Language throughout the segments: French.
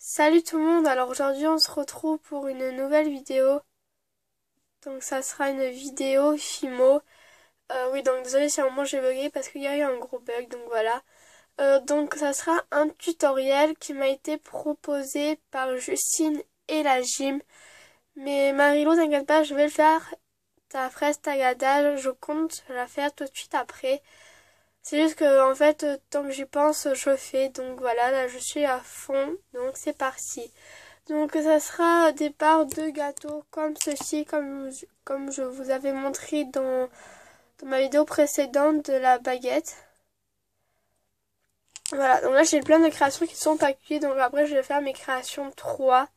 Salut tout le monde, alors aujourd'hui on se retrouve pour une nouvelle vidéo. Donc ça sera une vidéo Fimo. Oui, donc désolé si à un moment j'ai bugué parce qu'il y a eu un gros bug, donc voilà. Donc ça sera un tutoriel qui m'a été proposé par Justine et la gym. Mais Marilo, t'inquiète pas, je vais le faire. Ta fraise tagada, je compte la faire tout de suite après. C'est juste que en fait, tant que j'y pense, je fais. Donc voilà, là je suis à fond, donc c'est parti. Donc ça sera des parts de gâteaux comme ceci, comme je vous avais montré dans ma vidéo précédente de la baguette. Voilà, donc là j'ai plein de créations qui sont accueillies, donc après je vais faire mes créations 3.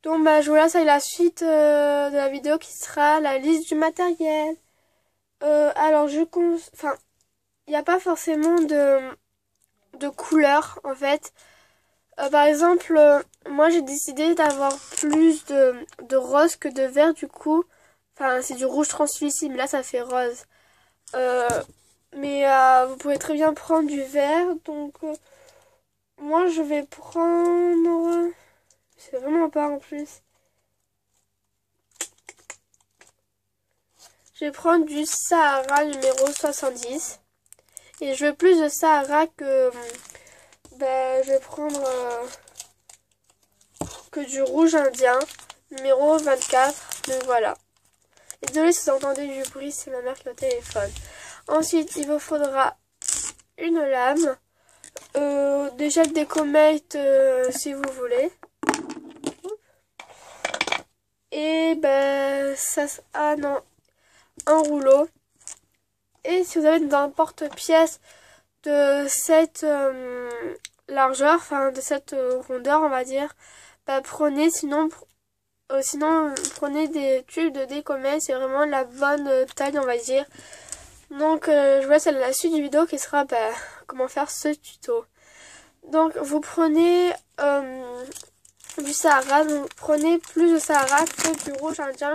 Donc bah je vous laisse avec la suite de la vidéo qui sera la liste du matériel. Alors enfin, il n'y a pas forcément de couleurs en fait. Par exemple, moi j'ai décidé d'avoir plus de rose que de vert du coup. Enfin, c'est du rouge translucide, mais là ça fait rose. Euh, mais vous pouvez très bien prendre du vert. Donc, moi je vais prendre... Je sais vraiment pas en plus. Je vais prendre du Sahara numéro 70. Et je veux plus de Sahara que... Ben, je vais prendre... que du rouge indien, numéro 24. Donc voilà. Et désolé si vous entendez du bruit, c'est ma mère qui est au téléphone. Ensuite, il vous faudra une lame, des gels d'écomètre si vous voulez. Et ben, ça... Ah non, un rouleau. Et si vous avez un porte-pièce de cette largeur, enfin de cette rondeur, on va dire, bah prenez, sinon prenez des tubes de décomètre, c'est vraiment la bonne taille, on va dire. Donc je vous laisse à la suite du vidéo qui sera comment faire ce tuto. Donc vous prenez du Sahara, donc prenez plus de Sahara que du rouge indien,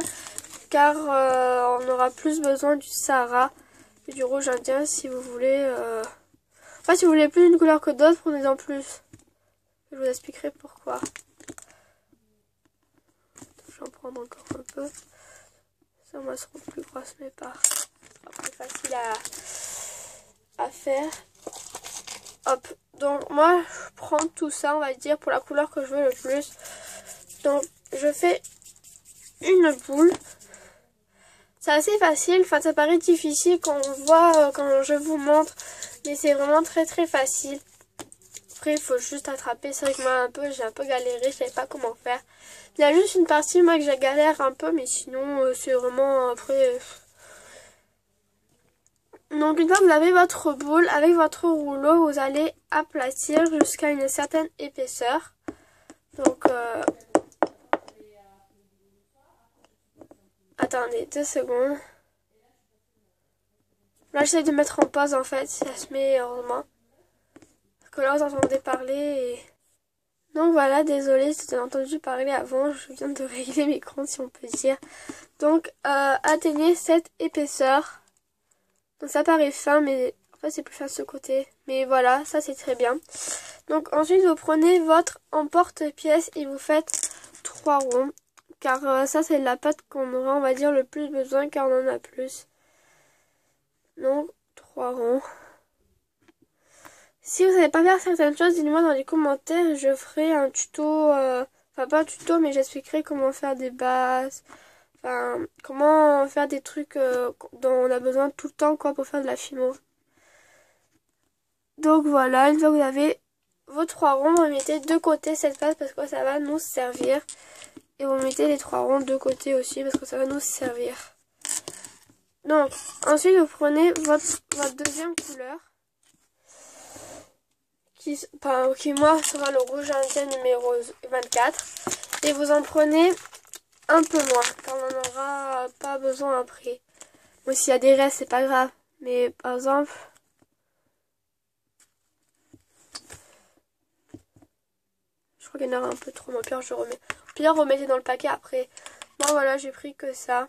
car on aura plus besoin du Sahara que du rouge indien si vous voulez. Enfin, si vous voulez plus d'une couleur que d'autres, prenez-en plus. Je vous expliquerai pourquoi. Je vais en prendre encore un peu. Ça, moi, seront plus grosses mes parts. Ce sera plus facile à faire. Hop. Donc, moi, je prends tout ça, on va dire, pour la couleur que je veux le plus. Donc, je fais une boule. C'est assez facile. Enfin, ça paraît difficile quand on voit, quand je vous montre. Mais c'est vraiment très très facile. Après, il faut juste attraper. C'est vrai que moi, j'ai un peu galéré. Je savais pas comment faire. Il y a juste une partie, moi, que j'ai galère un peu. Mais sinon, c'est vraiment après... Donc, une fois que vous avez votre boule, avec votre rouleau, vous allez aplatir jusqu'à une certaine épaisseur. Donc, attendez 2 secondes. Là, j'essaie de mettre en pause, en fait, si ça se met, heureusement. Parce que là, vous entendez parler et... Donc voilà, désolée si vous avez entendu parler avant, je viens de régler mes comptes si on peut dire. Donc atteignez cette épaisseur. Donc ça paraît fin mais en fait c'est plus fin de ce côté. Mais voilà, ça c'est très bien. Donc ensuite vous prenez votre emporte-pièce et vous faites 3 ronds. Car ça c'est la pâte qu'on aura on va dire le plus besoin car on en a plus. Donc 3 ronds. Si vous savez pas faire certaines choses, dites-moi dans les commentaires, je ferai un tuto, enfin pas un tuto, mais j'expliquerai comment faire des bases, enfin comment faire des trucs dont on a besoin tout le temps quoi pour faire de la fimo. Donc voilà, une fois que vous avez vos 3 ronds, vous mettez de côté cette base parce que ça va nous servir. Et vous mettez les 3 ronds de côté aussi parce que ça va nous servir. Donc ensuite vous prenez votre deuxième couleur. Qui moi sera le rouge indien numéro 24 et vous en prenez un peu moins car on n'en aura pas besoin après. Bon, s'il y a des restes c'est pas grave, mais par exemple je crois qu'il y en aura un peu trop, au pire je remets. Au pire remettez dans le paquet après. Moi voilà, j'ai pris que ça.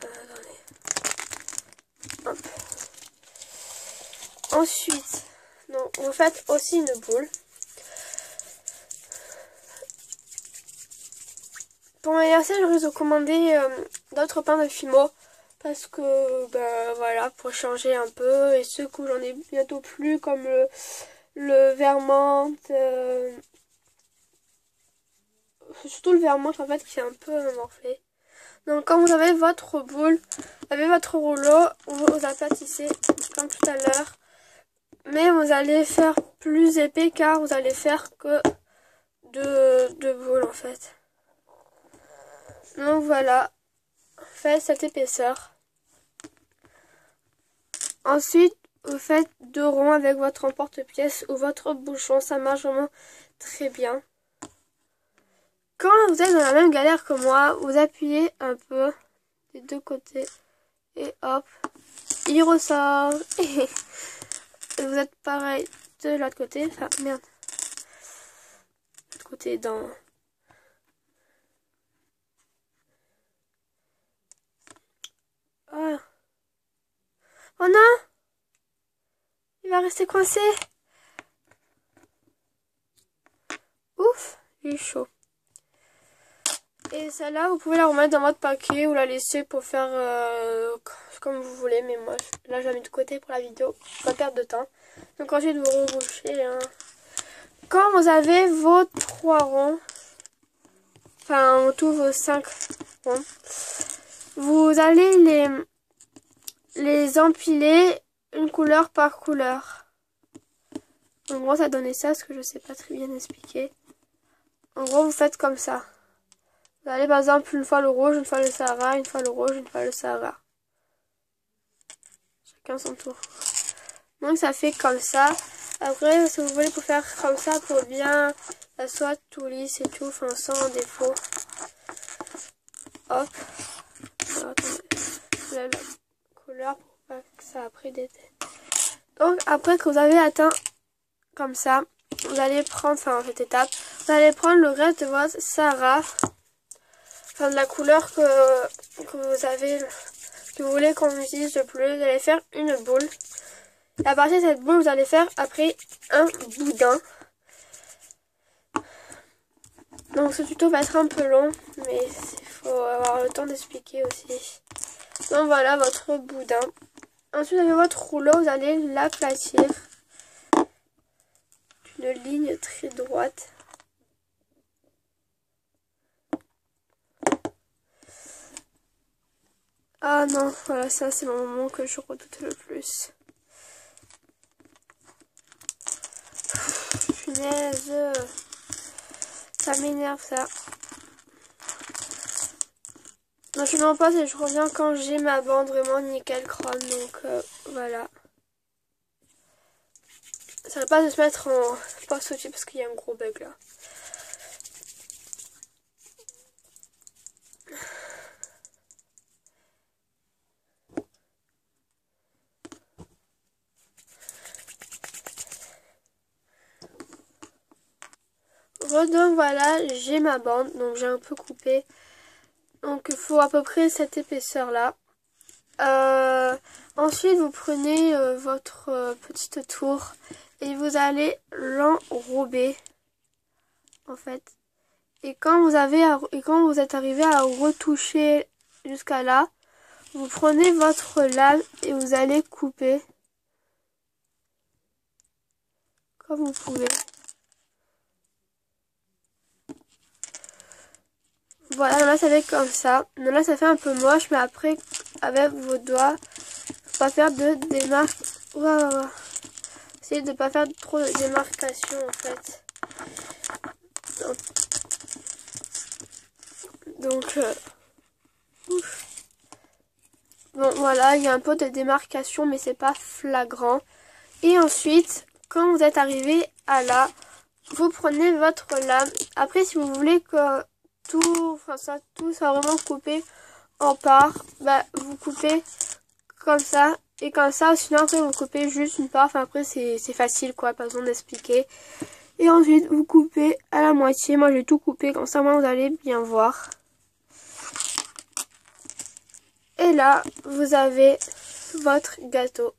Attendez. Hop. Ensuite Donc vous faites aussi une boule. Pour mon anniversaire, j'aurais recommandé d'autres pains de Fimo. Parce que, ben voilà, pour changer un peu. Et ceux que j'en ai bientôt plus, comme le vermont. Surtout le vermont, en fait, qui est un peu morflé. Donc, quand vous avez votre boule, vous avez votre rouleau, vous aplatissez comme tout à l'heure. Mais vous allez faire plus épais car vous allez faire que deux boules, en fait. Donc, voilà. Faites cette épaisseur. Ensuite, vous faites 2 ronds avec votre emporte-pièce ou votre bouchon. Ça marche vraiment très bien. Quand vous êtes dans la même galère que moi, vous appuyez un peu des 2 côtés. Et hop, il ressort. Et vous êtes pareil de l'autre côté. Enfin, merde. L'autre côté dans... Ah. Oh non! Il va rester coincé. Ouf, il est chaud. Et celle-là, vous pouvez la remettre dans votre paquet ou la laisser pour faire comme vous voulez. Mais moi, là, je la mets de côté pour la vidéo. Pas perdre de temps. Donc ensuite, vous rebouchez. Hein. Quand vous avez vos 3 ronds, enfin, tous vos 5 ronds, vous allez les empiler une couleur par couleur. En gros, ça donnait ça, parce que je sais pas très bien expliquer. En gros, vous faites comme ça. Vous allez par exemple une fois le rouge, une fois le Sahara, une fois le rouge, une fois le Sahara. Chacun son tour. Donc ça fait comme ça. Après, si vous voulez pour faire comme ça, pour bien ça soit tout lisse et tout, enfin sans défaut. Hop. Alors, attendez. Je lève la couleur pour pas que ça a pris des têtes. Donc après que vous avez atteint comme ça, vous allez prendre, enfin cette étape, vous allez prendre le reste de votre Sahara. Enfin de la couleur que vous avez, que vous voulez qu'on utilise le plus, vous allez faire une boule. Et à partir de cette boule, vous allez faire après un boudin. Donc ce tuto va être un peu long, mais il faut avoir le temps d'expliquer aussi. Donc voilà votre boudin. Ensuite, avec votre rouleau, vous allez l'aplatir d'une ligne très droite. Ah non, voilà, ça c'est le moment que je redoute le plus. Punaise, ça m'énerve ça. Non, je m'en passe et je reviens quand j'ai ma bande vraiment nickel chrome, donc voilà. Ça va pas de se mettre en poste au-dessus parce qu'il y a un gros bug là. Donc voilà, j'ai ma bande, donc j'ai un peu coupé. Donc il faut à peu près cette épaisseur là. Ensuite vous prenez votre petite tour et vous allez l'enrober en fait. Et quand vous êtes arrivé à retoucher jusqu'à là, vous prenez votre lame et vous allez couper comme vous pouvez. Voilà, là ça fait comme ça. Là ça fait un peu moche, mais après avec vos doigts, faut pas faire de démarque. Wow. Essayez de pas faire trop de démarcation en fait. Donc bon voilà, il y a un peu de démarcation, mais c'est pas flagrant. Et ensuite, quand vous êtes arrivé à là, vous prenez votre lame. Après, si vous voulez que tout soit vraiment coupé en parts, bah vous coupez comme ça et comme ça. Sinon après vous coupez juste une part. Enfin après c'est facile quoi, pas besoin d'expliquer. Et ensuite vous coupez à la moitié. Moi j'ai tout coupé comme ça, moi vous allez bien voir. Et là vous avez votre gâteau.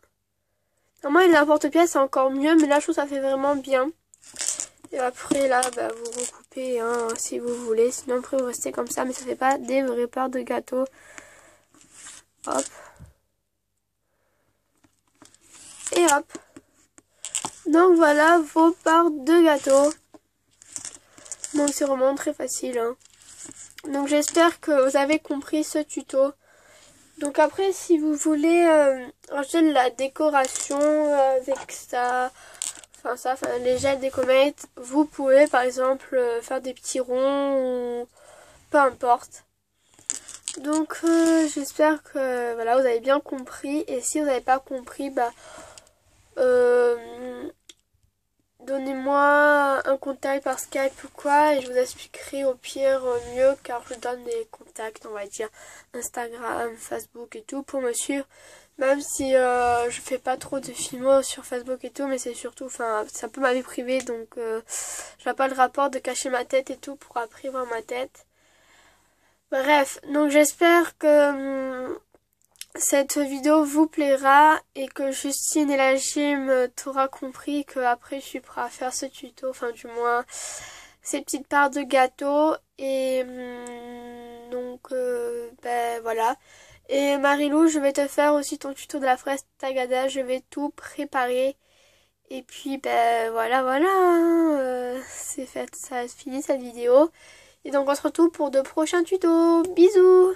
Normalement, les porte-pièces, c'est encore mieux, mais là, je trouve que ça fait vraiment bien. Et après, là, bah, vous recoupez, hein, si vous voulez. Sinon, après, vous restez comme ça, mais ça fait pas des vraies parts de gâteau. Hop. Et hop. Donc, voilà vos parts de gâteau. Donc, c'est vraiment très facile, hein. Donc, j'espère que vous avez compris ce tuto. Donc, après, si vous voulez rajouter de la décoration avec ça... Enfin, les gels des comètes, vous pouvez par exemple faire des petits ronds ou peu importe. Donc j'espère que voilà, vous avez bien compris. Et si vous n'avez pas compris, bah donnez-moi un contact par Skype ou quoi et je vous expliquerai au pire mieux, car je donne des contacts, on va dire Instagram, Facebook et tout pour me suivre. Même si je fais pas trop de films sur Facebook et tout, mais c'est surtout, enfin, c'est un peu ma vie privée, donc je vois pas le rapport de cacher ma tête et tout pour après voir ma tête. Bref, donc j'espère que cette vidéo vous plaira et que Justine et la gym t'aura compris que après je suis prêt à faire ce tuto, enfin du moins ces petites parts de gâteau. Et donc ben voilà. Et Marilou, je vais te faire aussi ton tuto de la fraise tagada, je vais tout préparer. Et puis ben voilà, hein, c'est fait, ça a fini cette vidéo. Et donc on se retrouve pour de prochains tutos. Bisous!